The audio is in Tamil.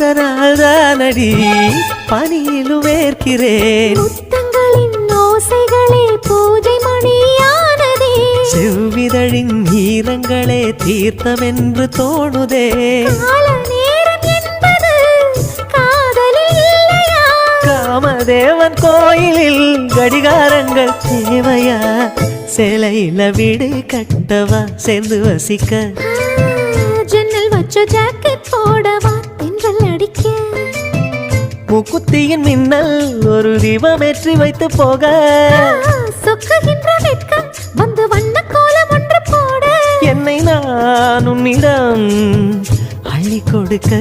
அதனால் தானடி பனியிலும் வேர்க்கிறேன். முத்தங்களின் ஓசைகளே பூஜை மணியானதே. செவ்விதழின் ஈரங்களே தீர்த்தமென்று தோணுதே. கால நேரம் என்பது காதலில் இல்லையா? காமதேவன் கோயிலில் கடிகாரங்கள் தேவையா? சேலையில வீடு கட்டவா சேர்ந்து வசிக்க? ஜன்னல் வச்ச ஜாக்கெட் போடவா தென்றல் அடிக்க? முக்குத்தியின் மின்னல் ஒரு தீபமேற்றி வைத்து போக. சொக்குகின்ற வெட்கம் வந்து வண்ண கோலம் ஒன்று போட. என்னை நான் உன்னிடம் அள்ளி கொடுக்க